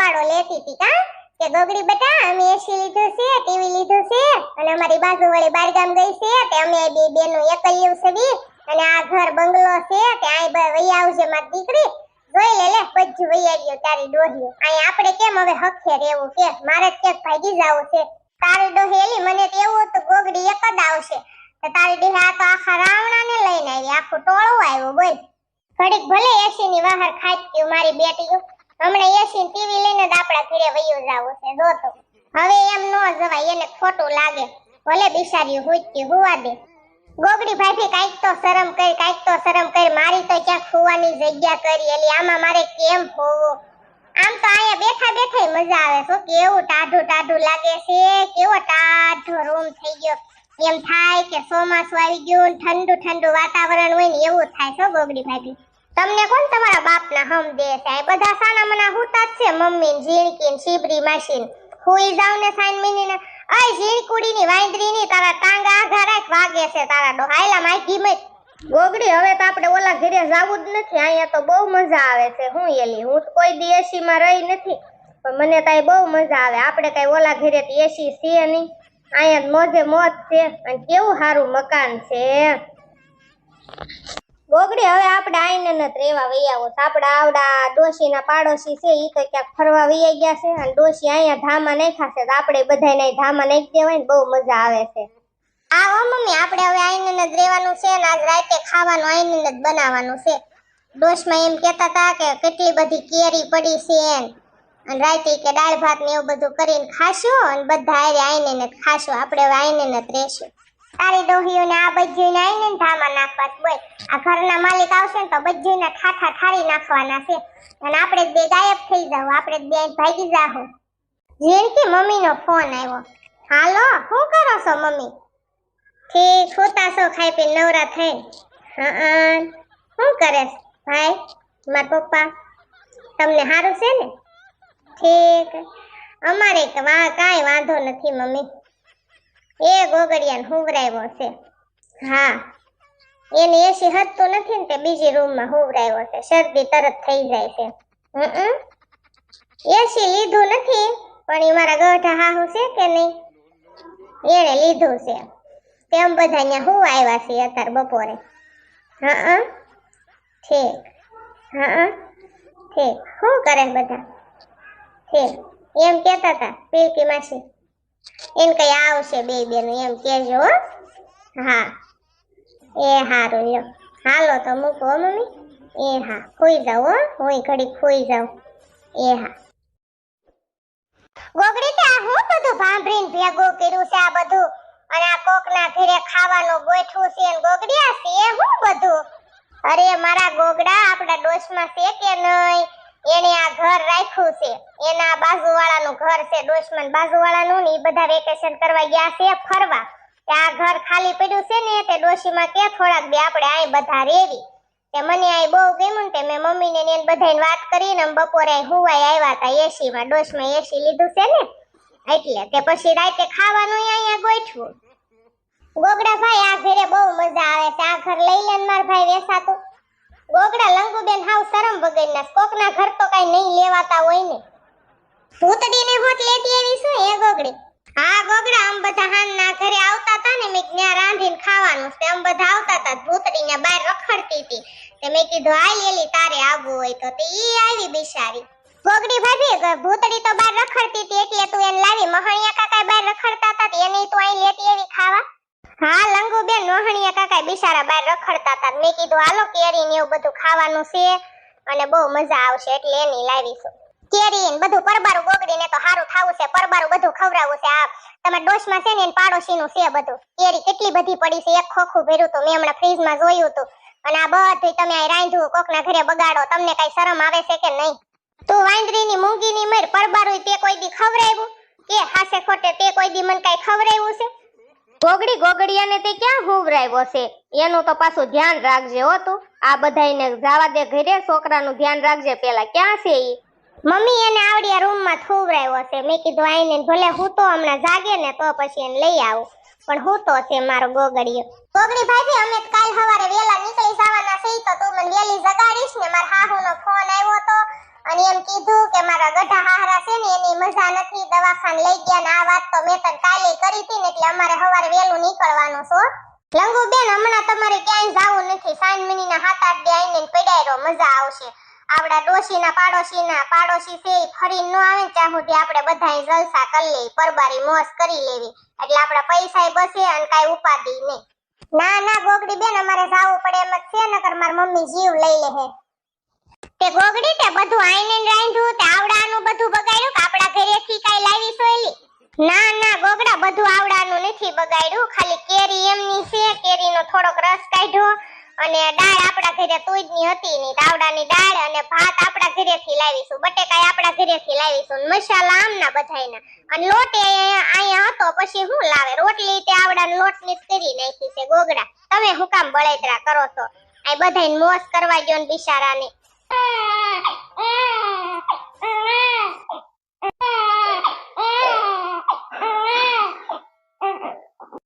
હોબાળો લેતી હતી કા કે ગોગડી બેટા અમે એસી લીધું છે, ટીવી લીધું છે અને અમારી બાજુવાળી બારગામ ગઈ છે તે અમે બે બેનો એકલ્યું છે બી અને આ ઘર બંગલો છે તે આઈ વઈ આવજે મારી દીકરી જોઈ લે બધું વૈયાડ્યો તારી ડોહ્યો અહીં આપણે કેમ હવે હખે રહેવું કે મારે જ ક્યાંક ભાગી જાવું છે તારી ડોહી એલી મને તો એવું હતું ગોગડી એક જ આવશે તો તારી ડોહી આ તો આખા રાવણાને લઈને આવી આખું ટોળું આવ્યું બોલ ઘડીક ભલે એસી ની બહાર ખાઈ મારી બેટીઓ હમણાં એસી ટીવી લઈને જ આપણા ઘરે વયું જાવું છે જો તો હવે એમ ન જવાય એને ખોટું લાગે ભલે બિચારી હુજતી હુવા દે ગોગડી ભાભી કાઈક તો શરમ કર મારી તો ક્યાંક હુવાની જગ્યા કરી એલી આમાં મારે કેમ હોવું આમ તો આયા બેઠા બેઠા મજા આવે છો કેવું ટાઢું લાગે છે કેવો ટાઢો રૂમ થઈ ગયો એમ થાય કે ચોમાસું આવી ગયું ઠંડુ વાતાવરણ હોય ને એવું થાય છો ગોગડી ભાભી તમને કોણ તમારા બાપના હમ દે છે આ બધા સાના મના હુતા જ છે મમ્મી ઝીણકી ને શીબરી માસી હુઈ જાવ ને સાઈન મિની ને આય ઝીણકુડીની વાંદરીની તારા ટાંગા આઘા રાખ વાગે છે તારા ડો હાયલા માઈકી મત ગોગડી હવે તો આપણે ઓલા ઘરે જાવું જ નથી અહીંયા તો બહુ મજા આવે છે હું એલી હું તો કોઈ દી એસી માં રહી નથી પણ મને તો બહુ મજા આવે આપણે કઈ ઓલા ઘરે તો એસી છે નહીં અહીંયા મોજે મોજ છે અને કેવું સારું મકાન છે ગોગડી હવે આપણે આઈને નત રેવા વૈયાવો આપડા આવડા ડોશીના પાડોશી છે ઈ તો ક્યાંક ફરવા વૈયા ગયા છે અને ડોશી અહીંયા ધામા નાખ્યા છે તો આપણે બધાને ધામા નાખી દેવાય ને બહુ મજા આવે છે આવો મમ્મી આપણે હવે આઈને જ રેવાનું છે ને આજ રાતે ખાવાનું આઈને જ બનાવવાનું છે ડોશમાં એમ કહેતા હતા કે કેટલી બધી કેરી પડી છે અને રાતે કે દાળ ભાત ને એવું બધું કરીને ખાશું અને બધા આરે આઈને જ ખાશું આપણે હવે આઈને જ રહેશું તારી ડોહીઓને આ બજ્જીને આઈને ધામા નાખવા બોલ આ ઘરના માલિક આવશે ને તો બજ્જીને ઠાઠા ઠારી નાખવાના છે અને આપણે બે ગાયબ થઈ જાવ આપણે બે ભાગી જાહું જેનકી મમ્મીનો ફોન આવ્યો હાલો શું કરો છો મમ્મી ઠીક હોતા છો ખાઈ પી નવરા થઈ હા શું કરે ભાઈ મારા પપ્પા તમને સારું છે ને ઠીક અમારે કાંઈ વાંધો નથી મમ્મી એ ગોગડિયાને હુવરાવ્યો છે હા એને એસી હટતું નથી ને તે બીજી રૂમમાં હુવરાવ્યો છે શરદી તરત થઈ જાય છે એસી લીધું નથી પણ એ મારા ગઢા હાહુ છે કે નહીં એને લીધું છે તેમ બધા અહીંયા હું આવ્યા છે અત્યારે બપોરે હા ઠીક હા ઠીક શું કરે બધા ઠીક એમ કહેતા હતા પીલકી માસી એમ કઈ આવશે બે બેનું એમ કહેજો હા એ હારું લ્યો હાલો તો મૂકો મમ્મી એ હા ખોઈ જાવ હું ઘડી ખોઈ જાઉં એ હા ગોગડી તે હું બધું ભાંભરીને ભેગું કર્યું છે આ બધું અને આ કોકના ઘરે ખાવાનું ગોઠવું છે ને ગોગડી આ છે હું બધું અરે મારા ગોગડા આપડા ડોશમાં છે કે નહીં એને આ ઘર રાખ્યું છે એના બાજુવાળાનું ઘર છે ડોશમાં બાજુવાળાનું ને એ બધા વેકેશન કરવા ગયા છે ફરવા આ ઘર ખાલી પડ્યું છે ને તે ડોશીમાં કે થોડાક બે આપણે આય બધા રેવી તે મને આય બહુ ગમ્યું તે મેં મમ્મીને ને બધાને વાત કરીને બપોરે હુવાય આવ્યા હતા એસીમાં ડોશમાં એસી લીધું છે ને એટલે તે પછી રાતે ખાવાનું અહીંયા ગોઠવું ગોગડા ભાઈ આ ઘરે બહુ મજા આવે છે આ ઘર લઈ લે માર ભાઈ વેસાતું ગોગડા લંગુબેન હાવ શરમ વગરના કોકના ઘર તો કઈ નહીં લેવાતા હોય ને ભૂતડીને હોત લેતી એવી શું હે ગોગડી હા ગોગડા આમ બધા હાનના ઘરે આવતા હતા ને મેં ત્યાં રાંધીને ખાવાનું છે આમ બધા આવતા હતા ભૂતડીને બહાર રખડતી હતી તે મેં કીધું આ લેલી તારે આવવું હોય તો તે ઈ આવી બિચારી ગોગડી ભાભી ભૂતડી તો બહાર રખડતી હતી એટલે તું એને લાવી મહણિયા કાકા બહાર રખડતા હતા એને તું અહીં લેતી એવી ખાવા હા લંગુબેન મોહણિયા કાકા બિચારા બહાર રખડતા હતા મેં કીધું હાલો કેરી ને એવું બધું ખાવાનું છે અને બહુ મજા આવશે એટલે એની લાવીશું કેરી ને બધું પરબારું ગોગડીને તો હારું થાવું છે પરબારું બધું ખવરાવું છે આ તમારા ડોશમાં છે ને પાડોશીનું છે બધું કેરી કેટલી બધી પડી છે એક ખોખું ભર્યું તો મેં હમણાં ફ્રીજમાં જોયું હતું અને આ બધું તમે આ રાંધ્યું કોકના ઘરે બગાડો તમને કઈ શરમ આવે છે કે નહીં તું વાંદરીની મૂંગીની મર પરબારું તે કોઈ દી ખવરાવ્યું કે હાસે ખોટે તે કોઈ દી મને કઈ ખવરાવ્યું છે ગોગડી ગોગડિયાને તે ક્યાં હુવરાવ્યો છે એનું તો પાછું ધ્યાન રાખજે હો તું આ બધાઈને જવા દે ઘરે છોકરાનું ધ્યાન રાખજે પેલા ક્યાં છે ઈ મમ્મી એને આવડિયા રૂમમાં હુવરાવ્યો છે મેં કીધું આઈને ભલે હું તો હમણાં જાગે ને તો પછી એને લઈ આવું પણ હું તો છે મારો ગોગડિયો ગોગડી ભાઈ અમે કાલ સવારે વેલા નીકળી જવાના છે તો તું મને વેલી જગાડીશ ને મારા હાહુનો ફોન આવ્યો તો અને એમ કીધું કે મારા ગઢા હાહરા મજા નથી, દવાખાને લઈ ગયા ને આ વાત તો મેં તને કાલે કરી હતી ને એટલે અમારે સવારે વહેલું નીકળવાનું છો. લંગુ બેન હમણાં તમારે ક્યાંય જાવું નથી, સાઈન મિનિના 7-8 દી આઈને પડ્યા રહો, મજા આવશે. આપડા પાડોશી છે ઈ ફરીને ન આવે ત્યાં સુધી આપણે બધાય જલસા કરી લઈ, પરબારી મોજ કરી લેવી, એટલે આપડા પૈસાય બસે અને કાઈ ઉપાધિ નહીં. ના ગોગડી બેન અમારે જાવું પડે એમ જ છે, નકર માર મમ્મી જીવ લઈ લે હે. તે ગોગડી તે બધું આઈને રાંધ્યું તે આવડાનું બધું બગાડ્યું કે આપડા ઘરેથી કાઈ લાવી સોયલી? ના ગોગડા બધું આવડાનું નથી બગાડ્યું, ખાલી કેરી એમની છે, કેરીનો થોડોક રસ કાઢ્યો અને દાળ આપડા ઘરે તુજની હતી ની આવડાની દાળ અને ભાત આપડા ઘરેથી લાવીશું, બટેકાય આપડા ઘરેથી લાવીશું, મસાલા આમના બધાયના અને લોટ અહીંયા હતો પછી હું લાવે, રોટલી તે આવડાનો લોટની જ કરી નાખી છે. ગોગડા તમે હું કામ બળેતરા કરો છો? આ બધાયને મોજ કરવા ગયો ને બિચારાને.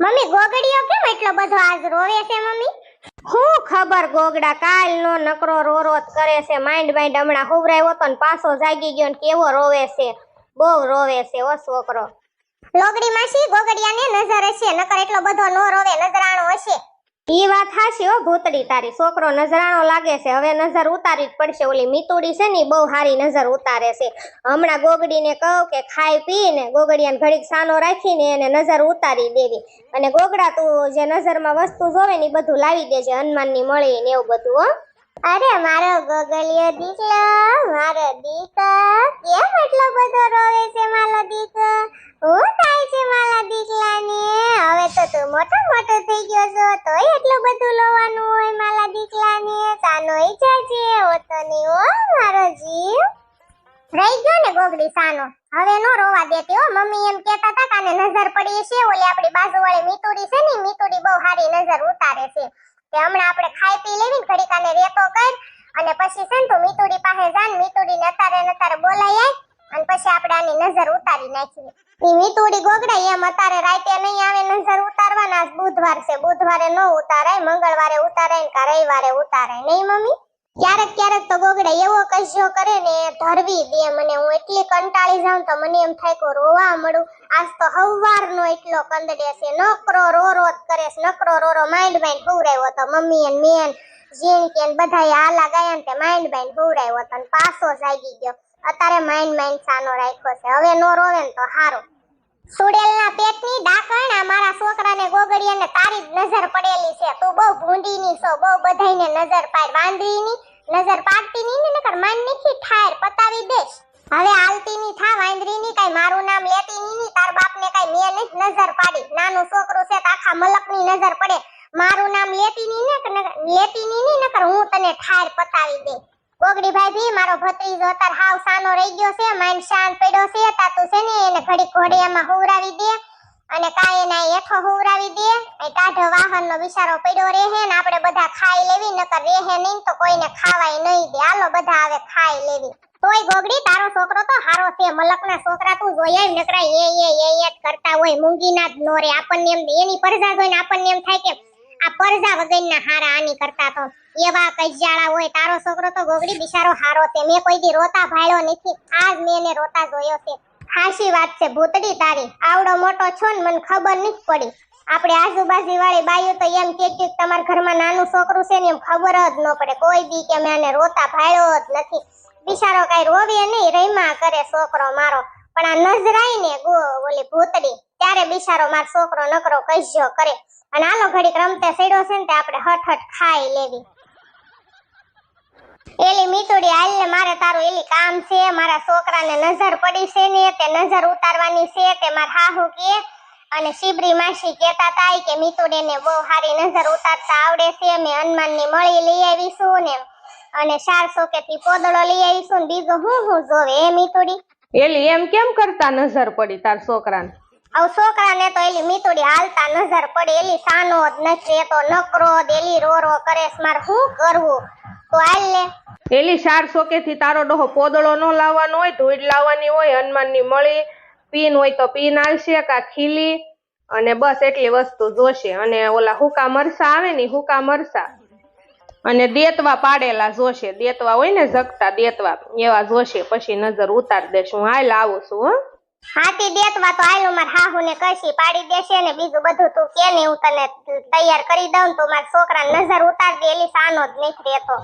મમ્મી ગોગડીઓ કેમ એટલો બધો આજ રોવે છે મમ્મી? હું ખબર ગોગડા કાલ નો નકરો રોરોત કરે છે, માઇન્ડ હમણાં હુવરાયો તો ને પાછો જાગી ગયો ને કેવો રોવે છે, બહુ રોવે છે ઓ છોકરો. લોગડી માસી ગોગડિયાને નજર હશે, નકર એટલો બધો નો રોવે, નજરાણો હશે. ઈ વાત હાચી હો ભૂતડી તારી, છોકરો નજરાણો લાગે છે, હવે નજર ઉતારી જ પડશે. ઓલી મીતુડી છે ને બહુ હારી નજર ઉતારે છે. હમણાં ગોગડીને કહું કે ખાઈ પીને ગોગડિયાને ઘડીક સાનો રાખીને એને નજર ઉતારી દેવી, અને ગોગડા તું જે નજરમાં વસ્તુ જોવે ને બધું લાવી દેજે, હનુમાનની મળી ને એવું બધું હો. અરે મારો ગોગલિયો દીકલો, મારો દીકો કેમ એટલો બધો રોવે છે મારો દીકો? હું થાય છે મારા દીકલાને? હવે તો તું મોટો થઈ ગયો છો તોય એટલું બધું લોવાનું હોય મારા દીકલાને? સાનો ઈચ્છા છે હોતો નહીં હો મારો જીવ. રહી ગયો ને ગોગડી સાનો, હવે નો રોવા દેતી હો. મમ્મી એમ કહેતા હતા કાને નજર પડી છે, ઓલી આપણી બાજુવાળી મીતુડી છે ને, મીતુડી બહુ સારી નજર ઉતારે છે. તે હમણાં આપણે ખાઈ પી લેવી ને ઘડીક આને રેતો કર અને પછી છે ને તું મીતુડી પાસે જા ને મીતુડીને અત્યારે બોલાય અને પછી આપણે આની નજર ઉતારી નાખીએ. ઈ મીતુડી ગોગડા એમ અત્યારે રાતે નહીં આવે નજર ઉતારવાના, આજ બુધવાર છે, બુધવારે ન ઉતારાય, મંગળવારે ઉતારાય ને કા રવિવારે ઉતારાય નહીં મમ્મી? ક્યારેક તો ગોગડા એવો કજ્યો કરે ને ધરવી દે મને, હું એટલી કંટાળી જાઉં તો મને એમ થાય કે રોવા મળું. આજ તો હવારનો એટલો કંદડે છે, નકરો રોરો જ કરે છે, નકરો રોરો માઇન્ડ હુવરાયો તો મમ્મી અને મેન જીણ કે બધાય હાલા ગયા ને તે માઇન્ડ હુવરાયો તો પાછો જાગી ગયો. અત્યારે માઇન્ડ સાનો રાખ્યો છે, હવે નો રોવે ને તો હારું. સુડેલના પેટની ડાકણ આ મારા છોકરાને ગોગડિયાને તારી જ નજર પડેલી છે. તું બહુ ભૂંડીની છો, બહુ બધાયને નજર પાડ, વાંદરીની નજર પાડતી ની ને નકર માન નથી ઠાર પતાવી દેશ. હવે આલતી ની થા વાંદરીની, કઈ મારું નામ લેતી ની, તાર બાપને કઈ મેં નથી નજર પાડી. નાનું છોકરું છે તો આખા મલકની નજર પડે, મારું નામ લેતી ની નકર હું તને ઠાર પતાવી દે. ગોગડી ભાઈ મારો ભત્રીજો અત્યારે હાવ સાનો રહી ગયો છે, માઇન્ડ શાંત પડ્યો છે, તાતું છે ને એને ઘડી ઘોડિયામાં હુવરાવી દે અને કાય એના હેઠો હુવરાવી દે. એ ટાઢો વાહનનો બિચારો પડ્યો રહે ને આપણે બધા ખાઈ લેવી, નકર રહે નહીં તો કોઈને ખાવાય નહીં દે. હાલો બધા હવે ખાઈ લેવી. તોય ગોગડી તારો છોકરો તો હારો છે, મલકના છોકરા તું જોઈ નકરા એ કરતા હોય, મૂંગીના જ નો રે. આપણને એમ એની પરજા જોઈને આપણને એમ થાય કે આ પરજા વગરના હારા આની કરતા તો એવા કજ્જાળા હોય. તારો છોકરો તો ગોગડી બિચારો હારો છે, મેં કોઈ દી રોતા ભાળ્યો નથી, આજ મેં એને રોતા જોયો છે. ખાસી વાત છે ભૂતડી તારી, આવડો મોટો છો ને મને ખબર નથી પડી. આપણે આજુબાજુ વાળી બાઈઓ તો એમ કે તમારા ઘરમાં નાનું છોકરું છે ને એમ ખબર જ ન પડે કોઈ દી કે મેં એને રોતા ભાળ્યો જ નથી. બિચારો કઈ રોવે નહીં, રહીમાં કરે છોકરો મારો, પણ આ નજરાય ને ઓલી ભૂતડી ત્યારે બિચારો મારો છોકરો નકરો કજ્યો કરે. અને આલો ઘડીક રમતે સેડ્યો છે ને તે આપણે હઠ ખાઈ લેવી. એલી મીતુડી હાલ ને મારે તારું એલી કામ છે, મારા છોકરાને નજર પડી છે ને તે નજર ઉતારવાની છે, તે મારા હાહુ કે અને શિબરી માસી કહેતા હતા કે મીતુડીને બહુ સારી નજર ઉતારતા આવડે છે, મેં હનુમાનની મળી લઈ આવીશું ને અને 400 થી પોદળો લઈ આવીશું ને બીજું હું જોવે એ મીતુડી? એલી એમ કેમ કરતા નજર પડી તાર છોકરાને? હવે છોકરાને તો એલી મીતુડી હાલતા નજર પડે, એલી સાનો જ નથી, એ તો નકરો જ એલી રો કરે. મારે શું કરવું? તો હાલ લે એલી 400 થી તારો ડોહો પોદળો નો લાવવાનો હોય, ધૂળ લાવવાની હોય, હનુમાનની મળી પીન હોય તો પીન આવશે કા ખીલી, અને બસ એટલી વસ્તુ જોશે. અને ઓલા હુકા મરસા આવે ને હુકા મરસા અને દેતવા પાડેલા જોશે, દેતવા હોય ને જગતા દેતવા એવા જોશે, પછી નજર ઉતાર દેશું. હાલ આવું છું હો. હાથી દેતવા તો આયલું માર હાહુ ને કશી પાડી દેશે ને બીજું બધું તું કે ને હું તને તૈયાર કરી દઉં તો મારા છોકરા નજર ઉતાર દે એલી સાનો જ નથી રહેતો